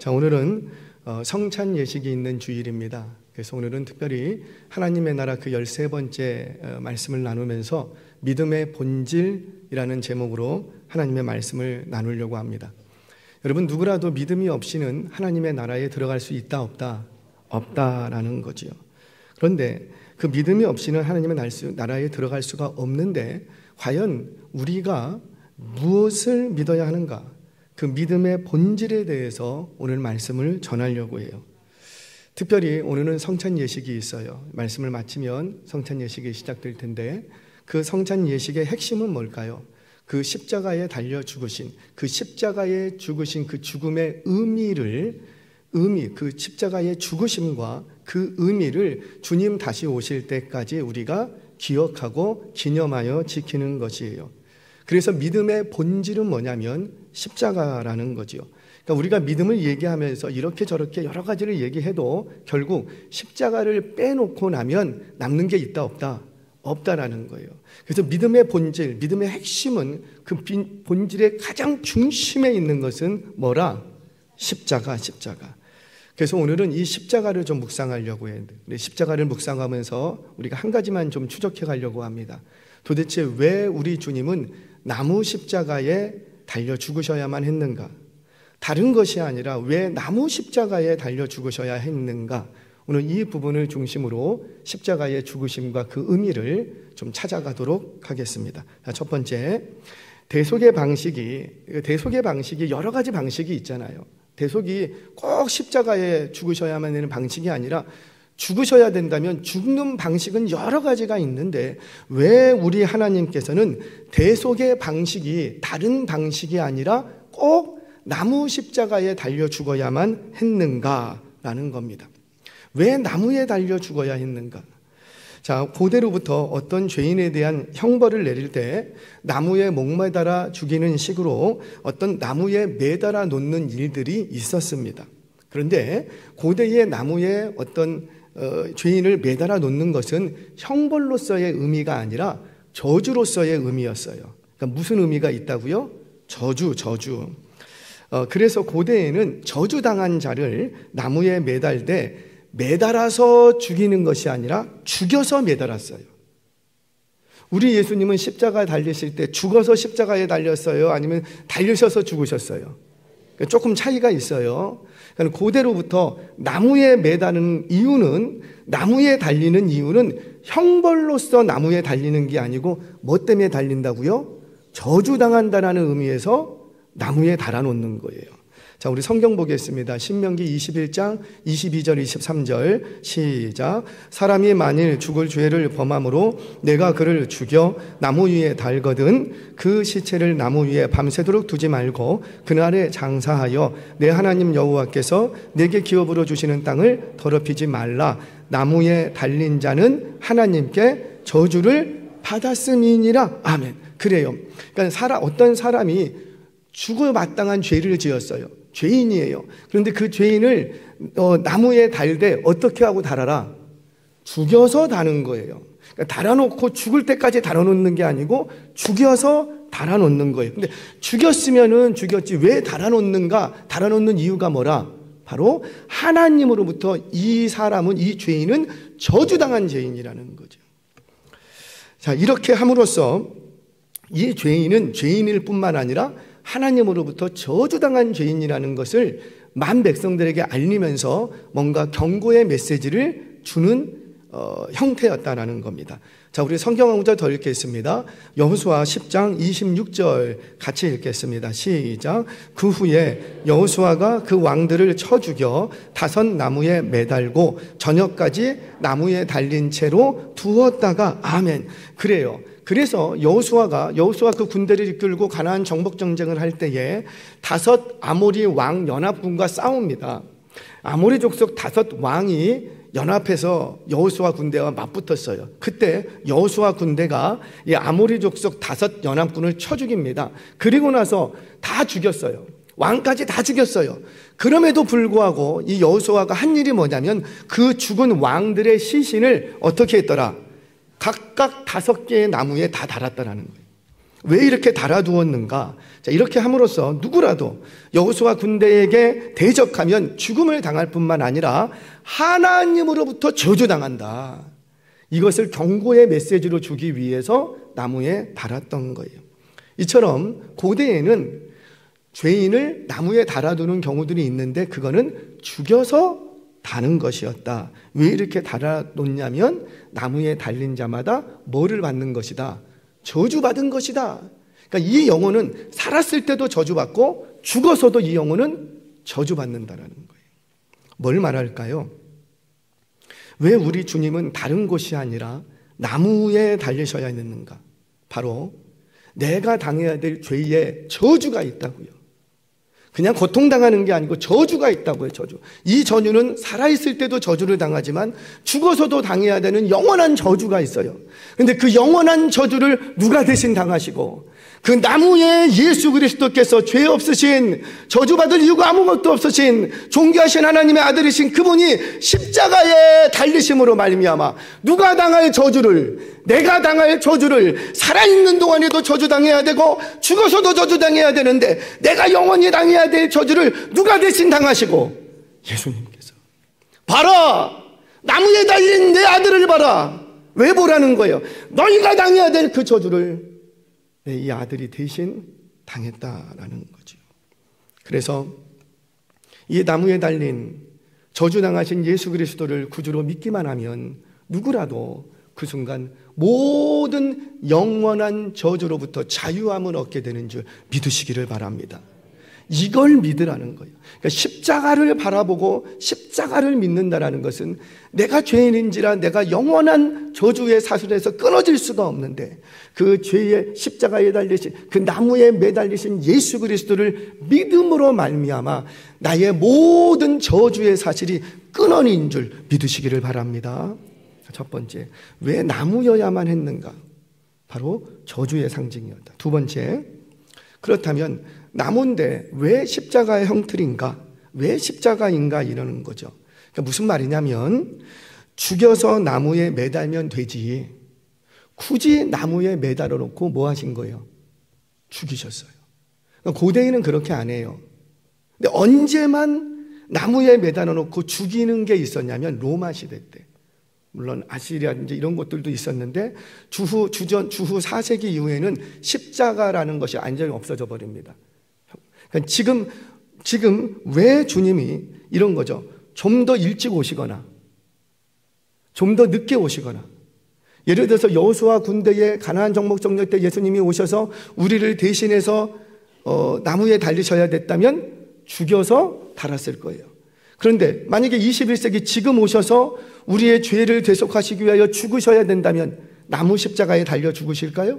자, 오늘은 성찬 예식이 있는 주일입니다. 그래서 오늘은 특별히 하나님의 나라 그 13번째 말씀을 나누면서 믿음의 본질이라는 제목으로 하나님의 말씀을 나누려고 합니다. 여러분, 누구라도 믿음이 없이는 하나님의 나라에 들어갈 수 있다 없다? 없다라는 거지요. 그런데 그 믿음이 없이는 하나님의 나라에 들어갈 수가 없는데 과연 우리가 무엇을 믿어야 하는가? 그 믿음의 본질에 대해서 오늘 말씀을 전하려고 해요. 특별히 오늘은 성찬 예식이 있어요. 말씀을 마치면 성찬 예식이 시작될 텐데 그 성찬 예식의 핵심은 뭘까요? 그 십자가에 달려 죽으신 그 십자가에 죽으신 그 죽음의 그 십자가의 죽으심과 그 의미를 주님 다시 오실 때까지 우리가 기억하고 기념하여 지키는 것이에요. 그래서 믿음의 본질은 뭐냐면 십자가라는 거지요. 그러니까 우리가 믿음을 얘기하면서 이렇게 저렇게 여러 가지를 얘기해도 결국 십자가를 빼놓고 나면 남는 게 있다 없다? 없다라는 거예요. 그래서 믿음의 본질, 믿음의 핵심은 그 본질의 가장 중심에 있는 것은 뭐라? 십자가. 그래서 오늘은 이 십자가를 좀 묵상하려고 해요. 십자가를 묵상하면서 우리가 한 가지만 좀 추적해 가려고 합니다. 도대체 왜 우리 주님은 나무 십자가에 달려 죽으셔야만 했는가? 다른 것이 아니라 왜 나무 십자가에 달려 죽으셔야 했는가? 오늘 이 부분을 중심으로 십자가의 죽으심과 그 의미를 좀 찾아가도록 하겠습니다. 첫 번째, 대속의 방식이 여러 가지 방식이 있잖아요. 대속이 꼭 십자가에 죽으셔야만 되는 방식이 아니라 죽으셔야 된다면 죽는 방식은 여러 가지가 있는데 왜 우리 하나님께서는 대속의 방식이 다른 방식이 아니라 꼭 나무 십자가에 달려 죽어야만 했는가라는 겁니다. 왜 나무에 달려 죽어야 했는가? 자, 고대로부터 어떤 죄인에 대한 형벌을 내릴 때 나무에 목매달아 죽이는 식으로 어떤 나무에 매달아 놓는 일들이 있었습니다. 그런데 고대의 나무에 어떤 죄인을 매달아 놓는 것은 형벌로서의 의미가 아니라 저주로서의 의미였어요. 그러니까 무슨 의미가 있다고요? 저주. 그래서 고대에는 저주당한 자를 나무에 매달되 매달아서 죽이는 것이 아니라 죽여서 매달았어요. 우리 예수님은 십자가에 달리실 때 죽어서 십자가에 달렸어요? 아니면 달리셔서 죽으셨어요? 조금 차이가 있어요. 고대로부터 나무에 매다는 이유는, 나무에 달리는 이유는 형벌로서 나무에 달리는 게 아니고 뭐 때문에 달린다고요? 저주당한다라는 의미에서 나무에 달아놓는 거예요. 자, 우리 성경 보겠습니다. 신명기 21장 22절 23절 시작. 사람이 만일 죽을 죄를 범함으로 내가 그를 죽여 나무 위에 달거든 그 시체를 나무 위에 밤새도록 두지 말고 그날에 장사하여 내 하나님 여호와께서 내게 기업으로 주시는 땅을 더럽히지 말라. 나무에 달린 자는 하나님께 저주를 받았음이니라. 아멘. 그래요. 그러니까 어떤 사람이 죽을 마땅한 죄를 지었어요. 죄인이에요. 그런데 그 죄인을 나무에 달되 어떻게 하고 달아라? 죽여서 다는 거예요. 그러니까 달아놓고 죽을 때까지 달아놓는 게 아니고 죽여서 달아놓는 거예요. 근데 죽였으면은 죽였지 왜 달아놓는가? 달아놓는 이유가 뭐라? 바로 하나님으로부터 이 죄인은 저주당한 죄인이라는 거죠. 자, 이렇게 함으로써 이 죄인은 죄인일 뿐만 아니라 하나님으로부터 저주당한 죄인이라는 것을 만 백성들에게 알리면서 뭔가 경고의 메시지를 주는 형태였다라는 겁니다. 자, 우리 성경 한 구절 더 읽겠습니다. 여호수아 10장 26절 같이 읽겠습니다. 시작. 그 후에 여호수아가 그 왕들을 쳐 죽여 5 나무에 매달고 저녁까지 나무에 달린 채로 두었다가 아멘. 그래요. 그래서 여호수아 그 군대를 이끌고 가나안 정복 전쟁을 할 때에 5 아모리 왕 연합군과 싸웁니다. 아모리 족속 5 왕이 연합해서 여호수아 군대와 맞붙었어요. 그때 여호수아 군대가 이 아모리 족속 5 연합군을 쳐 죽입니다. 그리고 나서 다 죽였어요. 왕까지 다 죽였어요. 그럼에도 불구하고 이 여호수아가 한 일이 뭐냐면 그 죽은 왕들의 시신을 어떻게 했더라? 각각 5개의 나무에 다 달았다라는 거예요. 왜 이렇게 달아두었는가? 자, 이렇게 함으로써 누구라도 여호수아 군대에게 대적하면 죽음을 당할 뿐만 아니라 하나님으로부터 저주당한다. 이것을 경고의 메시지로 주기 위해서 나무에 달았던 거예요. 이처럼 고대에는 죄인을 나무에 달아두는 경우들이 있는데 그거는 죽여서 다는 것이었다. 왜 이렇게 달아놓냐면 나무에 달린 자마다 뭐를 받는 것이다? 저주받은 것이다. 그러니까 이 영혼은 살았을 때도 저주받고 죽어서도 이 영혼은 저주받는다라는 거예요. 뭘 말할까요? 왜 우리 주님은 다른 곳이 아니라 나무에 달리셔야 했는가? 바로 내가 당해야 될 죄의 저주가 있다고요. 그냥 고통당하는 게 아니고 저주가 있다고요. 저주. 이 저주는 살아있을 때도 저주를 당하지만 죽어서도 당해야 되는 영원한 저주가 있어요. 그런데 그 영원한 저주를 누가 대신 당하시고 그 나무에 예수 그리스도께서 죄 없으신, 저주받을 이유가 아무것도 없으신 존귀하신 하나님의 아들이신 그분이 십자가에 달리심으로 말미암아 누가 당할 저주를, 내가 당할 저주를 살아있는 동안에도 저주당해야 되고 죽어서도 저주당해야 되는데 내가 영원히 당해야 될 저주를 누가 대신 당하시고? 예수님께서. 봐라! 나무에 달린 내 아들을 봐라! 왜 보라는 거예요? 너희가 당해야 될 그 저주를 이 아들이 대신 당했다라는 거죠. 그래서 이 나무에 달린 저주당하신 예수 그리스도를 구주로 믿기만 하면 누구라도 그 순간 모든 영원한 저주로부터 자유함을 얻게 되는 줄 믿으시기를 바랍니다. 이걸 믿으라는 거예요. 그러니까 십자가를 바라보고 십자가를 믿는다라는 것은 내가 죄인인지라 내가 영원한 저주의 사슬에서 끊어질 수가 없는데 그 죄의 십자가에 달리신 그 나무에 매달리신 예수 그리스도를 믿음으로 말미암아 나의 모든 저주의 사실이 끊어진 줄 믿으시기를 바랍니다. 첫 번째, 왜 나무여야만 했는가? 바로 저주의 상징이었다. 두 번째, 그렇다면 나무인데 왜 십자가의 형틀인가? 왜 십자가인가? 이러는 거죠. 그러니까 무슨 말이냐면 죽여서 나무에 매달면 되지 굳이 나무에 매달아 놓고 뭐 하신 거예요? 죽이셨어요. 그러니까 고대인은 그렇게 안 해요. 근데 언제만 나무에 매달아 놓고 죽이는 게 있었냐면 로마 시대 때. 물론 아시리아든지 이런 것들도 있었는데 주후 4세기 이후에는 십자가라는 것이 완전히 없어져 버립니다. 그러니까 지금 왜 주님이 이런 거죠? 좀 더 일찍 오시거나 좀 더 늦게 오시거나 예를 들어서 여호수아 군대의 가나안 정복 정력 때 예수님이 오셔서 우리를 대신해서 나무에 달리셔야 됐다면 죽여서 달았을 거예요. 그런데 만약에 21세기 지금 오셔서 우리의 죄를 대속하시기 위하여 죽으셔야 된다면 나무 십자가에 달려 죽으실까요?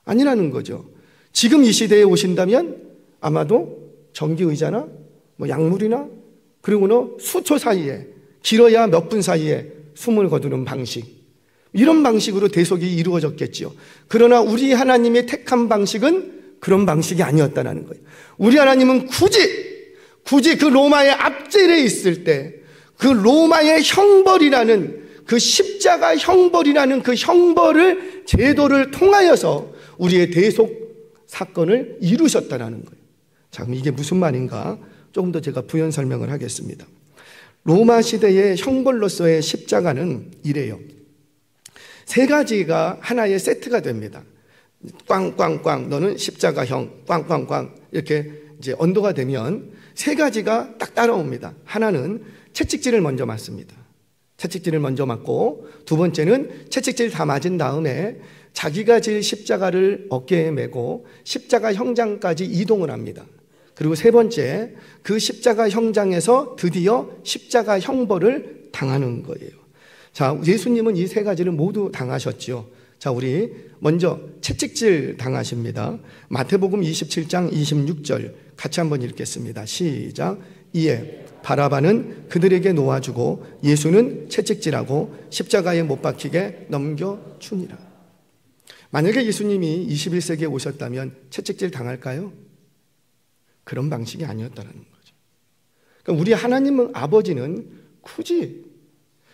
아니라는 거죠. 지금 이 시대에 오신다면 아마도 전기의자나 뭐 약물이나 그리고는 수초 사이에 길어야 몇 분 사이에 숨을 거두는 방식 이런 방식으로 대속이 이루어졌겠죠. 그러나 우리 하나님의 택한 방식은 그런 방식이 아니었다는 거예요. 우리 하나님은 굳이 그 로마의 압제에 있을 때 그 로마의 형벌이라는 그 십자가 형벌이라는 그 형벌을 제도를 통하여서 우리의 대속 사건을 이루셨다는 거예요. 자, 그럼 이게 무슨 말인가? 조금 더 제가 부연 설명을 하겠습니다. 로마 시대의 형벌로서의 십자가는 이래요. 세 가지가 하나의 세트가 됩니다. 꽝꽝꽝 너는 십자가형 꽝꽝꽝 이렇게 이제 언도가 되면 세 가지가 딱 따라옵니다. 하나는 채찍질을 먼저 맞습니다. 채찍질을 먼저 맞고 두 번째는 채찍질 다 맞은 다음에 자기가 질 십자가를 어깨에 메고 십자가 형장까지 이동을 합니다. 그리고 세 번째 그 십자가 형장에서 드디어 십자가 형벌을 당하는 거예요. 자, 예수님은 이 세 가지를 모두 당하셨죠. 자, 우리 먼저 채찍질 당하십니다. 마태복음 27장 26절 같이 한번 읽겠습니다. 시작. 이에 바라바는 그들에게 놓아주고 예수는 채찍질하고 십자가에 못 박히게 넘겨주니라. 만약에 예수님이 21세기에 오셨다면 채찍질 당할까요? 그런 방식이 아니었다는 거죠. 그러니까 우리 하나님은 아버지는 굳이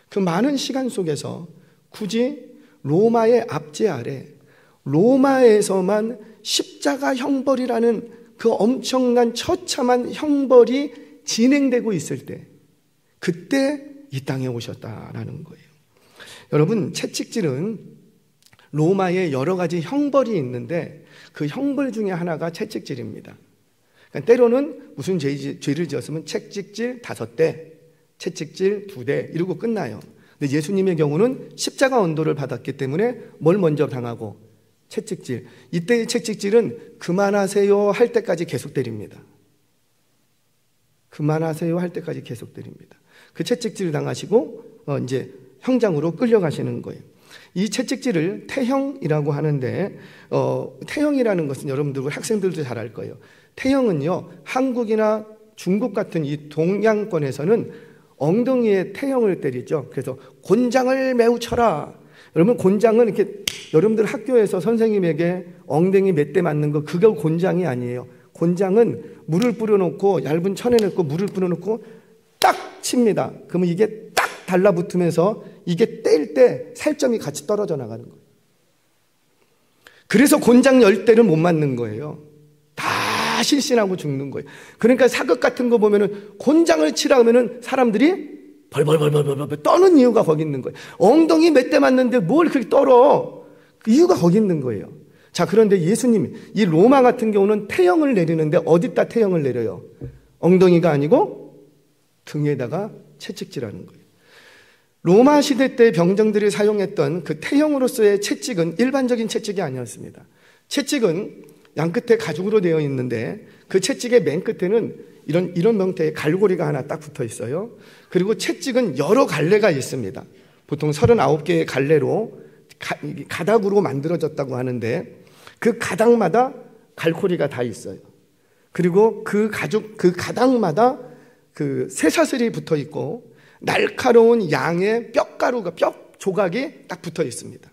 그 많은 시간 속에서 굳이 로마의 압제 아래 로마에서만 십자가 형벌이라는 그 엄청난 처참한 형벌이 진행되고 있을 때, 그때 이 땅에 오셨다라는 거예요. 여러분, 채찍질은 로마에 여러 가지 형벌이 있는데 그 형벌 중에 하나가 채찍질입니다. 그러니까 때로는 무슨 죄를 지었으면 채찍질 5대, 채찍질 2대 이러고 끝나요. 근데 예수님의 경우는 십자가 언도를 받았기 때문에 뭘 먼저 당하고? 채찍질. 이때의 채찍질은 그만하세요 할 때까지 계속 때립니다. 그만하세요 할 때까지 계속 때립니다. 그 채찍질을 당하시고 이제 형장으로 끌려가시는 거예요. 이 채찍질을 태형이라고 하는데 태형이라는 것은 여러분들 학생들도 잘 알 거예요. 태형은요, 한국이나 중국 같은 이 동양권에서는 엉덩이에 태형을 때리죠. 그래서 곤장을 매우 쳐라. 여러분, 곤장은 이렇게 여러분들 학교에서 선생님에게 엉덩이 몇 대 맞는 거, 그게 곤장이 아니에요. 곤장은 물을 뿌려놓고 얇은 천에 넣고 물을 뿌려놓고 딱 칩니다. 그러면 이게 딱 달라붙으면서 이게 뗄 때 살점이 같이 떨어져 나가는 거예요. 그래서 곤장 10대를 못 맞는 거예요. 다 실신하고 죽는 거예요. 그러니까 사극 같은 거 보면은 곤장을 치라 하면은 사람들이 벌벌벌벌벌 떠는 이유가 거기 있는 거예요. 엉덩이 몇 대 맞는데 뭘 그렇게 떨어? 그 이유가 거기 있는 거예요. 자, 그런데 예수님이 이 로마 같은 경우는 태형을 내리는데 어디다 태형을 내려요? 엉덩이가 아니고 등에다가 채찍질하는 거예요. 로마 시대 때 병정들이 사용했던 그 태형으로서의 채찍은 일반적인 채찍이 아니었습니다. 채찍은 양끝에 가죽으로 되어 있는데 그 채찍의 맨 끝에는 이런 형태의 갈고리가 하나 딱 붙어 있어요. 그리고 채찍은 여러 갈래가 있습니다. 보통 39개의 갈래로 가닥으로 만들어졌다고 하는데 그 가닥마다 갈고리가 다 있어요. 그리고 그 가닥마다 그 쇠사슬이 붙어 있고 날카로운 양의 뼈가루가 뼈 조각이 딱 붙어 있습니다.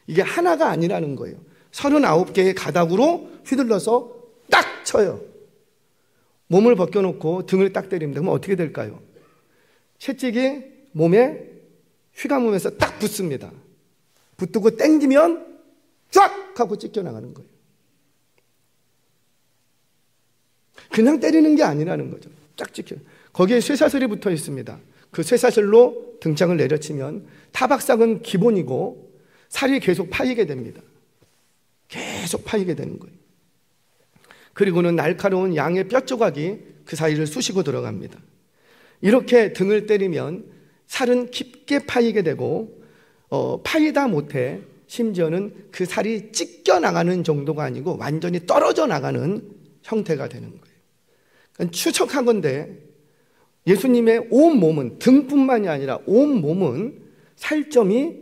이게 하나가 아니라는 거예요. 39개의 가닥으로 휘둘러서 딱 쳐요. 몸을 벗겨놓고 등을 딱 때립니다. 그럼 어떻게 될까요? 채찍이 몸에 휘감으면서 딱 붙습니다. 붙고 당기면 쫙 하고 찢겨나가는 거예요. 그냥 때리는 게 아니라는 거죠. 쫙 찢겨. 거기에 쇠사슬이 붙어 있습니다. 그 쇠사슬로 등창을 내려치면 타박상은 기본이고 살이 계속 파이게 됩니다. 계속 파이게 되는 거예요. 그리고는 날카로운 양의 뼈 조각이 그 사이를 쑤시고 들어갑니다. 이렇게 등을 때리면 살은 깊게 파이게 되고 파이다 못해 심지어는 그 살이 찢겨 나가는 정도가 아니고 완전히 떨어져 나가는 형태가 되는 거예요. 그러니까 추측하건대 예수님의 온 몸은, 등뿐만이 아니라 온 몸은 살점이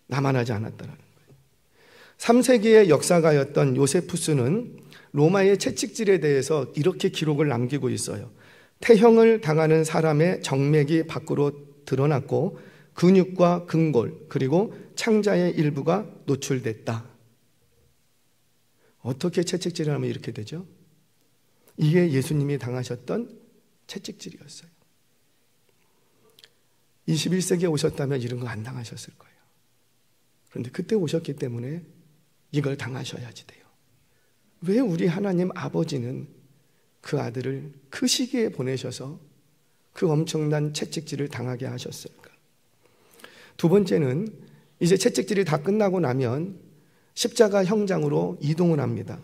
남아나지 않았다는 거예요. 3세기의 역사가였던 요세푸스는 로마의 채찍질에 대해서 이렇게 기록을 남기고 있어요. 태형을 당하는 사람의 정맥이 밖으로 드러났고 근육과 근골 그리고 창자의 일부가 노출됐다. 어떻게 채찍질을 하면 이렇게 되죠? 이게 예수님이 당하셨던 채찍질이었어요. 21세기에 오셨다면 이런 거 안 당하셨을 거예요. 그런데 그때 오셨기 때문에 이걸 당하셔야지 돼요. 왜 우리 하나님 아버지는 그 아들을 그 시기에 보내셔서 그 엄청난 채찍질을 당하게 하셨을까? 두 번째는 이제 채찍질이 다 끝나고 나면 십자가 형장으로 이동을 합니다.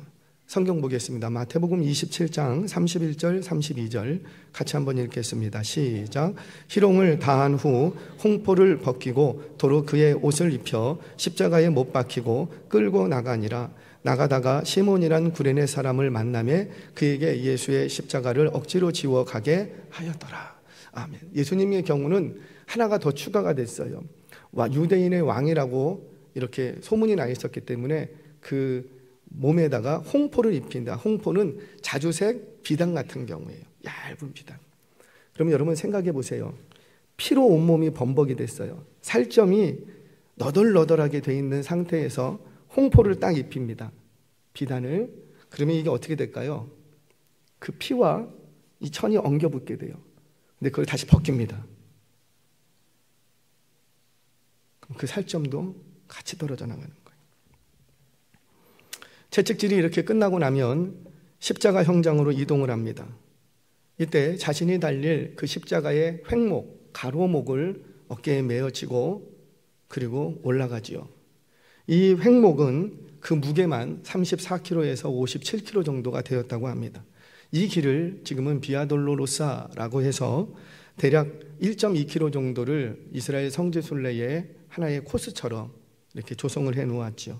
성경 보겠습니다. 마태복음 27장 31절 32절 같이 한번 읽겠습니다. 시작. 희롱을 다한 후 홍포를 벗기고 도로 그의 옷을 입혀 십자가에 못 박히고 끌고 나가니라. 나가다가 시몬이란 구레네 사람을 만나매 그에게 예수의 십자가를 억지로 지워 가게 하였더라. 아멘. 예수님의 경우는 하나가 더 추가가 됐어요. 유대인의 왕이라고 이렇게 소문이 나 있었기 때문에 그 몸에다가 홍포를 입힌다. 홍포는 자주색 비단 같은 경우예요. 얇은 비단. 그러면 여러분 생각해 보세요. 피로 온몸이 범벅이 됐어요. 살점이 너덜너덜하게 돼 있는 상태에서 홍포를 딱 입힙니다. 비단을. 그러면 이게 어떻게 될까요? 그 피와 이 천이 엉겨 붙게 돼요. 근데 그걸 다시 벗깁니다. 그럼 그 살점도 같이 떨어져 나가는 거예요. 채찍질이 이렇게 끝나고 나면 십자가 형장으로 이동을 합니다. 이때 자신이 달릴 그 십자가의 횡목, 가로목을 어깨에 메어지고 그리고 올라가지요. 이 횡목은 그 무게만 34kg에서 57kg 정도가 되었다고 합니다. 이 길을 지금은 비아 돌로로사라고 해서 대략 1.2km 정도를 이스라엘 성지순례의 하나의 코스처럼 이렇게 조성을 해 놓았죠.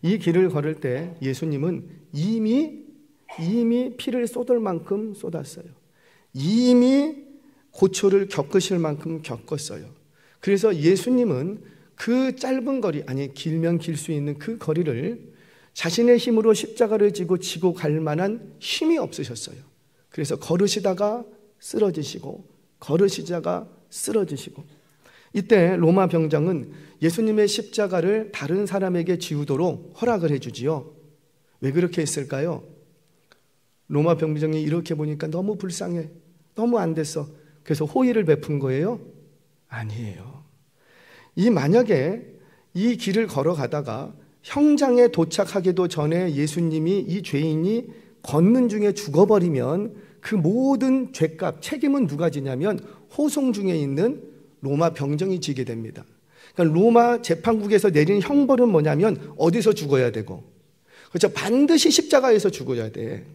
이 길을 걸을 때 예수님은 이미 피를 쏟을 만큼 쏟았어요. 이미 고초를 겪으실 만큼 겪었어요. 그래서 예수님은 그 짧은 거리, 아니 길면 길 수 있는 그 거리를 자신의 힘으로 십자가를 지고 갈 만한 힘이 없으셨어요. 그래서 걸으시다가 쓰러지시고 걸으시다가 쓰러지시고, 이때 로마 병장은 예수님의 십자가를 다른 사람에게 지우도록 허락을 해주지요. 왜 그렇게 했을까요? 로마 병장이 이렇게 보니까 너무 불쌍해, 너무 안 됐어. 그래서 호의를 베푼 거예요? 아니에요. 만약에 이 길을 걸어가다가 형장에 도착하기도 전에 예수님이 이 죄인이 걷는 중에 죽어버리면 그 모든 죄값, 책임은 누가 지냐면 호송 중에 있는 로마 병정이 지게 됩니다. 그러니까 로마 재판국에서 내린 형벌은 뭐냐면 어디서 죽어야 되고, 그렇죠? 반드시 십자가에서 죽어야 돼.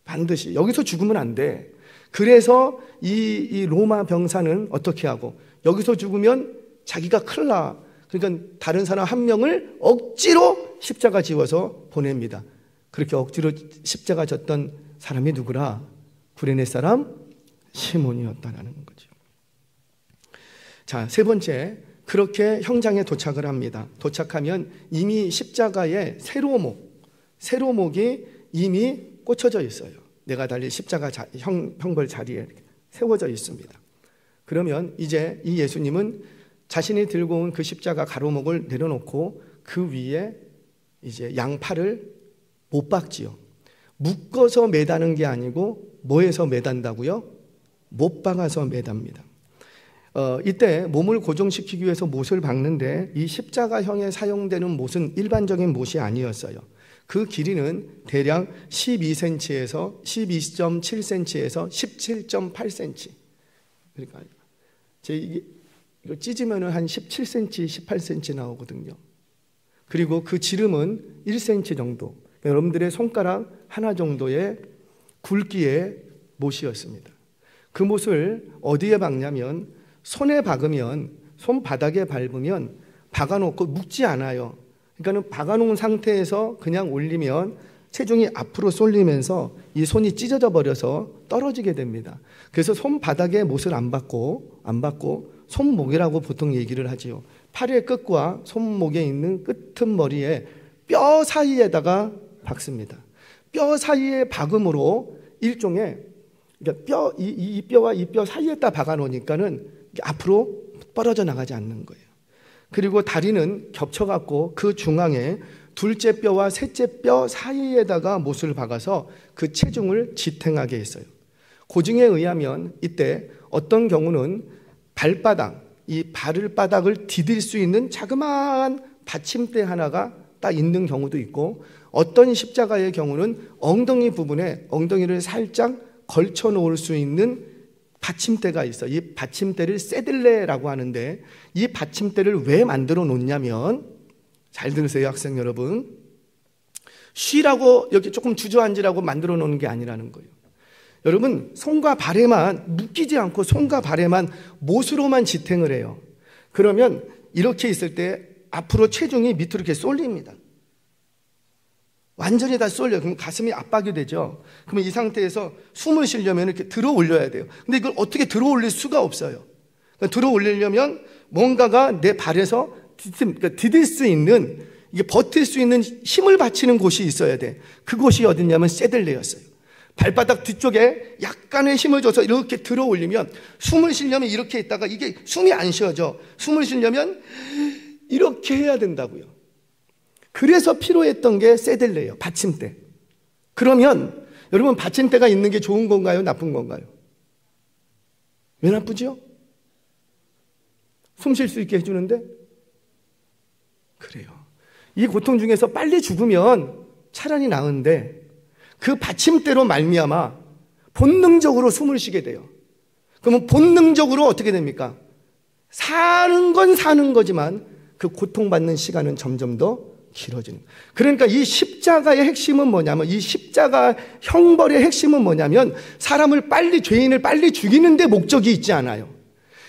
반드시. 여기서 죽으면 안 돼. 그래서 이 로마 병사는 어떻게 하고, 여기서 죽으면 자기가 큰일 나. 그러니까 다른 사람 한 명을 억지로 십자가 지워서 보냅니다. 그렇게 억지로 십자가 졌던 사람이 누구라? 구레네 사람 시몬이었다라는 거죠. 자, 세 번째, 그렇게 형장에 도착을 합니다. 도착하면 이미 십자가의 세로목이 이미 꽂혀져 있어요. 내가 달릴 십자가 형벌 자리에 세워져 있습니다. 그러면 이제 이 예수님은 자신이 들고 온 그 십자가 가로목을 내려놓고 그 위에 이제 양팔을 못 박지요. 묶어서 매다는 게 아니고 뭐에서 매단다고요? 못 박아서 매답니다. 이때 몸을 고정시키기 위해서 못을 박는데 이 십자가형에 사용되는 못은 일반적인 못이 아니었어요. 그 길이는 대략 12cm에서 12.7cm에서 17.8cm. 그러니까 이거 찢으면 한 17cm, 18cm 나오거든요. 그리고 그 지름은 1cm 정도. 그러니까 여러분들의 손가락 하나 정도의 굵기의 못이었습니다. 그 못을 어디에 박냐면 손에 박으면, 손바닥에 밟으면 박아놓고 묶지 않아요. 그러니까 박아놓은 상태에서 그냥 올리면 체중이 앞으로 쏠리면서 이 손이 찢어져 버려서 떨어지게 됩니다. 그래서 손바닥에 못을 안 박고 손목이라고 보통 얘기를 하지요. 팔의 끝과 손목에 있는 끄트머리에 뼈 사이에다가 박습니다. 뼈 사이에 박음으로 일종의, 그러니까 이 뼈와 이 뼈 사이에다 박아 놓으니까는 앞으로 뻗어져 나가지 않는 거예요. 그리고 다리는 겹쳐갖고 그 중앙에 둘째 뼈와 셋째 뼈 사이에다가 못을 박아서 그 체중을 지탱하게 했어요. 고증에 의하면 이때 어떤 경우는 발바닥, 이 발바닥을 디딜 수 있는 자그마한 받침대 하나가 딱 있는 경우도 있고, 어떤 십자가의 경우는 엉덩이 부분에 엉덩이를 살짝 걸쳐 놓을 수 있는 받침대가 있어요. 이 받침대를 세들레라고 하는데, 이 받침대를 왜 만들어 놓냐면, 잘 들으세요 학생 여러분, 쉬라고 이렇게 조금 주저앉으라고 만들어 놓는 게 아니라는 거예요. 여러분, 손과 발에만 묶이지 않고 손과 발에만 못으로만 지탱을 해요. 그러면 이렇게 있을 때 앞으로 체중이 밑으로 이렇게 쏠립니다. 완전히 다 쏠려요. 그럼 가슴이 압박이 되죠. 그러면 이 상태에서 숨을 쉬려면 이렇게 들어 올려야 돼요. 근데 이걸 어떻게 들어 올릴 수가 없어요. 그러니까 들어 올리려면 뭔가가 내 발에서 디딜 수 있는, 이게 버틸 수 있는 힘을 바치는 곳이 있어야 돼. 그곳이 어디냐면 세들레였어요. 발바닥 뒤쪽에 약간의 힘을 줘서 이렇게 들어 올리면, 숨을 쉬려면 이렇게 있다가 이게 숨이 안 쉬어져. 숨을 쉬려면 이렇게 해야 된다고요. 그래서 필요했던 게 세들레예요. 받침대. 그러면 여러분, 받침대가 있는 게 좋은 건가요? 나쁜 건가요? 왜 나쁘죠? 숨 쉴 수 있게 해주는데? 그래요. 이 고통 중에서 빨리 죽으면 차라리 나은데 그 받침대로 말미암아 본능적으로 숨을 쉬게 돼요. 그러면 본능적으로 어떻게 됩니까? 사는 건 사는 거지만 그 고통받는 시간은 점점 더 길어지는. 그러니까 이 십자가의 핵심은 뭐냐면, 이 십자가 형벌의 핵심은 뭐냐면, 사람을 빨리, 죄인을 빨리 죽이는 데 목적이 있지 않아요.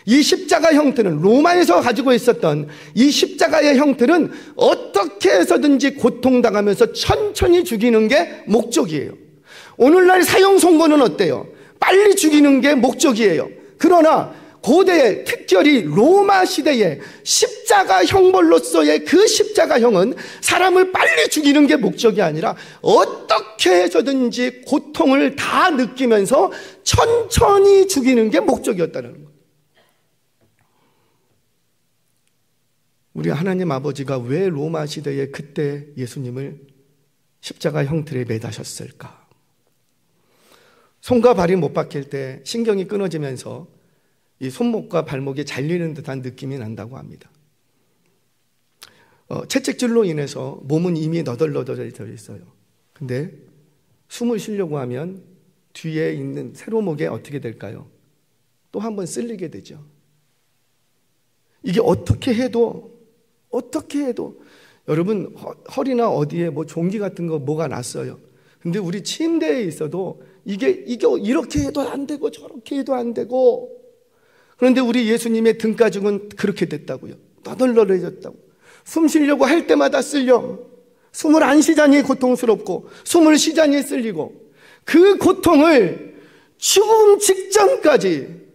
이 십자가 형태는, 로마에서 가지고 있었던 이 십자가의 형태는 어떻게 해서든지 고통당하면서 천천히 죽이는 게 목적이에요. 오늘날 사형 선고는 어때요? 빨리 죽이는 게 목적이에요. 그러나 고대, 특별히 로마 시대의 십자가 형벌로서의 그 십자가형은 사람을 빨리 죽이는 게 목적이 아니라 어떻게 해서든지 고통을 다 느끼면서 천천히 죽이는 게 목적이었다는 거예요. 우리 하나님 아버지가 왜 로마 시대에 그때 예수님을 십자가 형틀에 매다셨을까? 손과 발이 못 박힐 때 신경이 끊어지면서 이 손목과 발목이 잘리는 듯한 느낌이 난다고 합니다. 채찍질로 인해서 몸은 이미 너덜너덜해져 있어요. 근데 숨을 쉬려고 하면 뒤에 있는 세로목에 어떻게 될까요? 또 한 번 쓸리게 되죠. 이게 어떻게 해도 여러분 허리나 어디에 뭐 종기 같은 거 뭐가 났어요. 근데 우리 침대에 있어도 이게 이렇게 해도 안 되고 저렇게 해도 안 되고, 그런데 우리 예수님의 등가죽은 그렇게 됐다고요. 너덜너덜해졌다고. 숨 쉬려고 할 때마다 쓸려. 숨을 안 쉬자니 고통스럽고 숨을 쉬자니 쓸리고, 그 고통을 죽음 직전까지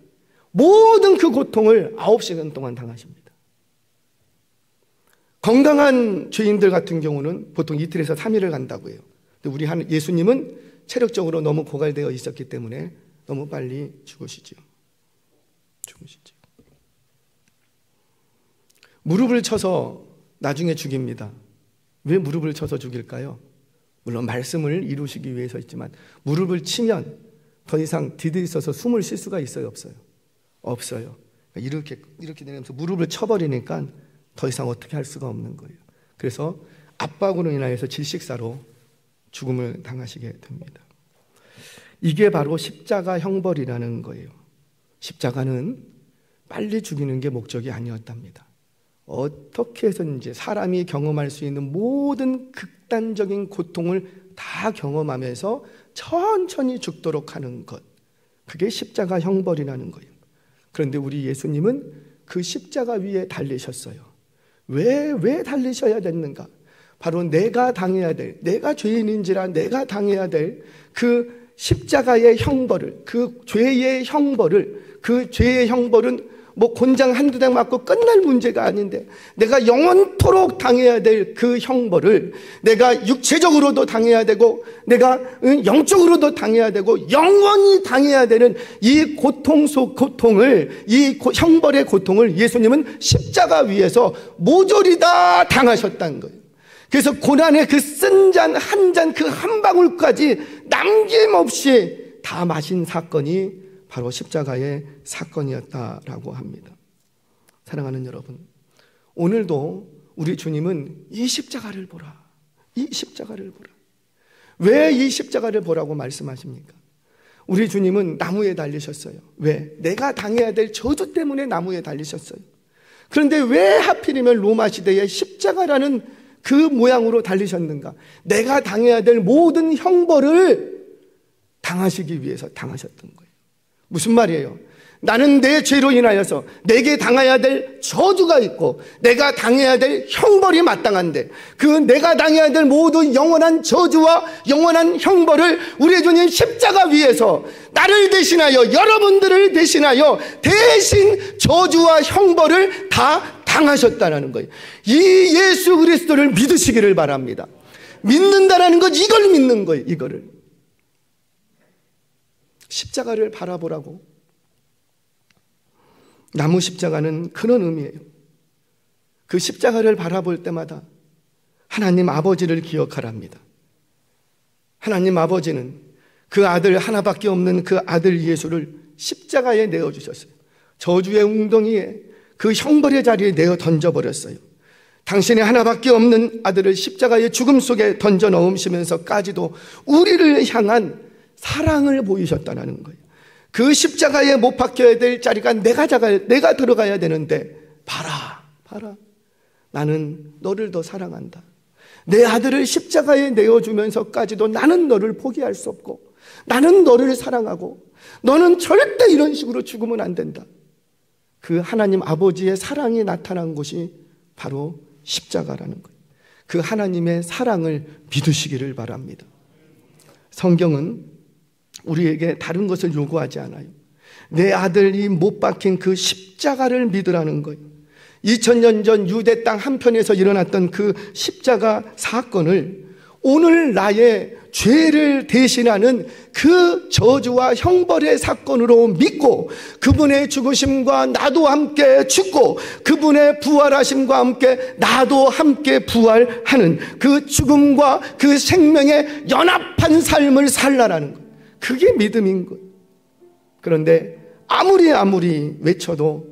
모든 그 고통을 9시간 동안 당하십니다. 건강한 죄인들 같은 경우는 보통 이틀에서 3일을 간다고 해요. 근데 우리 예수님은 체력적으로 너무 고갈되어 있었기 때문에 너무 빨리 죽으시죠. 무릎을 쳐서 나중에 죽입니다. 왜 무릎을 쳐서 죽일까요? 물론 말씀을 이루시기 위해서있지만 무릎을 치면 더 이상 디디서서 숨을 쉴 수가 있어요, 없어요? 없어요. 이렇게 되면서 무릎을 쳐버리니까 더 이상 어떻게 할 수가 없는 거예요. 그래서 압박으로 인하여서 질식사로 죽음을 당하시게 됩니다. 이게 바로 십자가 형벌이라는 거예요. 십자가는 빨리 죽이는 게 목적이 아니었답니다. 어떻게 해서든지 사람이 경험할 수 있는 모든 극단적인 고통을 다 경험하면서 천천히 죽도록 하는 것, 그게 십자가 형벌이라는 거예요. 그런데 우리 예수님은 그 십자가 위에 달리셨어요. 왜 달리셔야 됐는가? 바로 내가 당해야 될, 내가 죄인인지라 내가 당해야 될 그 십자가의 형벌을, 그 죄의 형벌은 뭐 곤장 한두 대 맞고 끝날 문제가 아닌데, 내가 영원토록 당해야 될 그 형벌을 내가 육체적으로도 당해야 되고 내가 영적으로도 당해야 되고 영원히 당해야 되는 이 고통을, 이 형벌의 고통을 예수님은 십자가 위에서 모조리 다 당하셨다는 거예요. 그래서 고난의 그 쓴 잔 한 잔 그 한 방울까지 남김없이 다 마신 사건이 바로 십자가의 사건이었다라고 합니다. 사랑하는 여러분, 오늘도 우리 주님은 이 십자가를 보라, 이 십자가를 보라. 왜 이 십자가를 보라고 말씀하십니까? 우리 주님은 나무에 달리셨어요. 왜? 내가 당해야 될 저주 때문에 나무에 달리셨어요. 그런데 왜 하필이면 로마 시대에 십자가라는 그 모양으로 달리셨는가? 내가 당해야 될 모든 형벌을 당하시기 위해서 당하셨던 거예요. 무슨 말이에요? 나는 내 죄로 인하여서 내게 당해야 될 저주가 있고 내가 당해야 될 형벌이 마땅한데, 그 내가 당해야 될 모든 영원한 저주와 영원한 형벌을 우리 주님 십자가 위에서 나를 대신하여, 여러분들을 대신하여 대신 저주와 형벌을 다 당하셨다는 거예요. 이 예수 그리스도를 믿으시기를 바랍니다. 믿는다라는 것, 이걸 믿는 거예요. 이거를 십자가를 바라보라고. 나무 십자가는 그런 의미예요. 그 십자가를 바라볼 때마다 하나님 아버지를 기억하랍니다. 하나님 아버지는 그 아들 하나밖에 없는 그 아들 예수를 십자가에 내어주셨어요. 저주의 웅덩이에, 그 형벌의 자리에 내어 던져버렸어요. 당신의 하나밖에 없는 아들을 십자가의 죽음 속에 던져 넣으시면서까지도 우리를 향한 사랑을 보이셨다는 거예요. 그 십자가에 못 박혀야 될 자리가 내가 들어가야 되는데 봐라, 나는 너를 더 사랑한다. 내 아들을 십자가에 내어주면서까지도 나는 너를 포기할 수 없고, 나는 너를 사랑하고, 너는 절대 이런 식으로 죽으면 안 된다. 그 하나님 아버지의 사랑이 나타난 곳이 바로 십자가라는 거예요. 그 하나님의 사랑을 믿으시기를 바랍니다. 성경은 우리에게 다른 것을 요구하지 않아요. 내 아들이 못 박힌 그 십자가를 믿으라는 거예요. 2000년 전 유대 땅 한편에서 일어났던 그 십자가 사건을 오늘 나의 죄를 대신하는 그 저주와 형벌의 사건으로 믿고, 그분의 죽으심과 나도 함께 죽고 그분의 부활하심과 함께 나도 함께 부활하는 그 죽음과 그 생명의 연합한 삶을 살라라는 거예요. 그게 믿음인 거예요. 그런데 아무리 외쳐도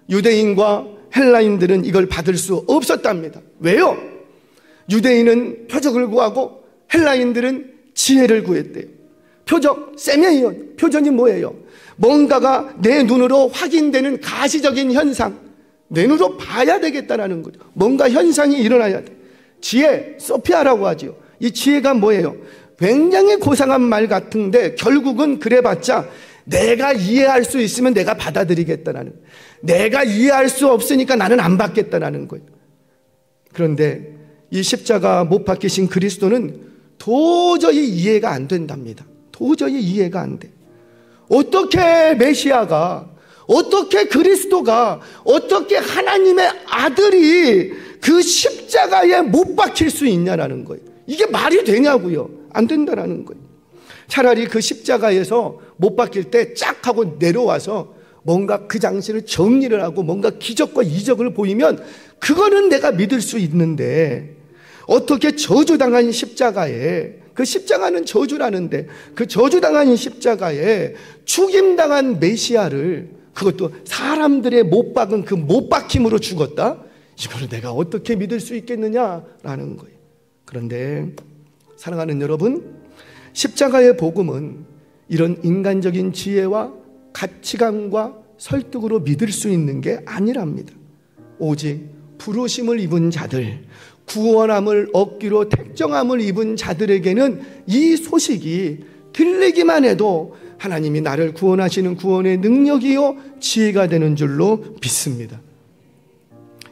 유대인과 헬라인들은 이걸 받을 수 없었답니다. 왜요? 유대인은 표적을 구하고 헬라인들은 지혜를 구했대요. 표적, 세메이온. 표적이 뭐예요? 뭔가가 내 눈으로 확인되는 가시적인 현상, 내 눈으로 봐야 되겠다라는 거죠. 뭔가 현상이 일어나야 돼. 지혜, 소피아라고 하죠. 이 지혜가 뭐예요? 굉장히 고상한 말 같은데 결국은 그래봤자 내가 이해할 수 있으면 내가 받아들이겠다라는, 내가 이해할 수 없으니까 나는 안 받겠다라는 거예요. 그런데 이 십자가 못 박히신 그리스도는 도저히 이해가 안 된답니다. 도저히 이해가 안 돼. 어떻게 메시아가, 어떻게 그리스도가, 어떻게 하나님의 아들이 그 십자가에 못 박힐 수 있냐라는 거예요. 이게 말이 되냐고요. 안 된다라는 거예요. 차라리 그 십자가에서 못 박힐 때 쫙 하고 내려와서 뭔가 그 장치를 정리를 하고 뭔가 기적과 이적을 보이면 그거는 내가 믿을 수 있는데, 어떻게 저주당한 십자가에, 그 십자가는 저주라는데 그 저주당한 십자가에 죽임당한 메시아를, 그것도 사람들의 못 박은 그 못 박힘으로 죽었다? 이거를 내가 어떻게 믿을 수 있겠느냐라는 거예요. 그런데 사랑하는 여러분, 십자가의 복음은 이런 인간적인 지혜와 가치관과 설득으로 믿을 수 있는 게 아니랍니다. 오직 부르심을 입은 자들, 구원함을 얻기로 택정함을 입은 자들에게는 이 소식이 들리기만 해도 하나님이 나를 구원하시는 구원의 능력이요 지혜가 되는 줄로 믿습니다.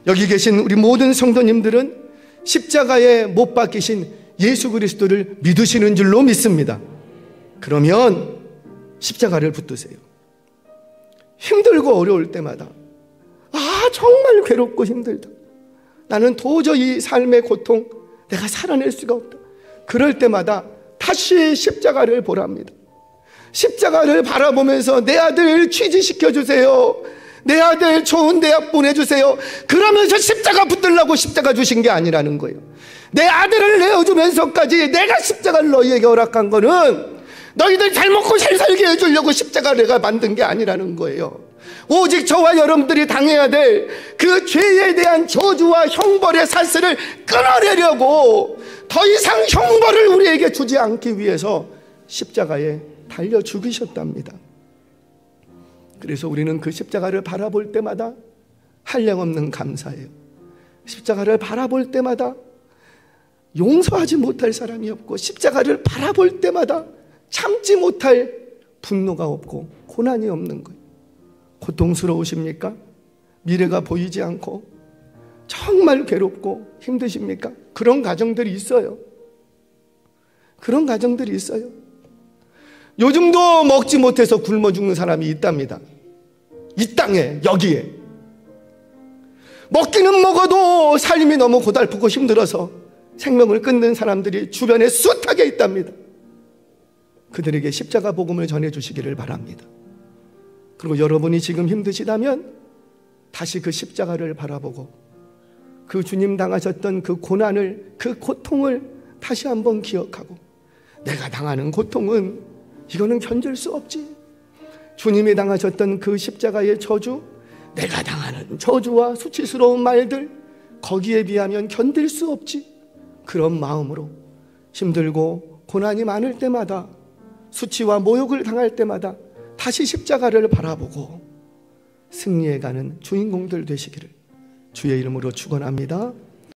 여기 계신 우리 모든 성도님들은 십자가에 못 박히신 예수 그리스도를 믿으시는 줄로 믿습니다. 그러면 십자가를 붙드세요. 힘들고 어려울 때마다, 정말 괴롭고 힘들다, 나는 도저히 삶의 고통 내가 살아낼 수가 없다, 그럴 때마다 다시 십자가를 보랍니다. 십자가를 바라보면서 내 아들 취직시켜 주세요, 내 아들 좋은 대학 보내주세요, 그러면서 십자가 붙들라고 십자가 주신 게 아니라는 거예요. 내 아들을 내어주면서까지 내가 십자가를 너희에게 허락한 거는 너희들 잘 먹고 잘 살게 해주려고 십자가를 내가 만든 게 아니라는 거예요. 오직 저와 여러분들이 당해야 될 그 죄에 대한 저주와 형벌의 사슬을 끊어내려고, 더 이상 형벌을 우리에게 주지 않기 위해서 십자가에 달려 죽으셨답니다. 그래서 우리는 그 십자가를 바라볼 때마다 한량없는 감사예요. 십자가를 바라볼 때마다 용서하지 못할 사람이 없고, 십자가를 바라볼 때마다 참지 못할 분노가 없고 고난이 없는 거예요. 고통스러우십니까? 미래가 보이지 않고 정말 괴롭고 힘드십니까? 그런 가정들이 있어요. 그런 가정들이 있어요. 요즘도 먹지 못해서 굶어 죽는 사람이 있답니다. 이 땅에, 여기에. 먹기는 먹어도 삶이 너무 고달프고 힘들어서 생명을 끊는 사람들이 주변에 숱하게 있답니다. 그들에게 십자가 복음을 전해주시기를 바랍니다. 그리고 여러분이 지금 힘드시다면 다시 그 십자가를 바라보고 그 주님 당하셨던 그 고난을, 그 고통을 다시 한번 기억하고, 내가 당하는 고통은 이거는 견딜 수 없지. 주님이 당하셨던 그 십자가의 저주, 내가 당하는 저주와 수치스러운 말들, 거기에 비하면 견딜 수 없지. 그런 마음으로 힘들고 고난이 많을 때마다, 수치와 모욕을 당할 때마다 다시 십자가를 바라보고 승리해가는 주인공들 되시기를 주의 이름으로 축원합니다.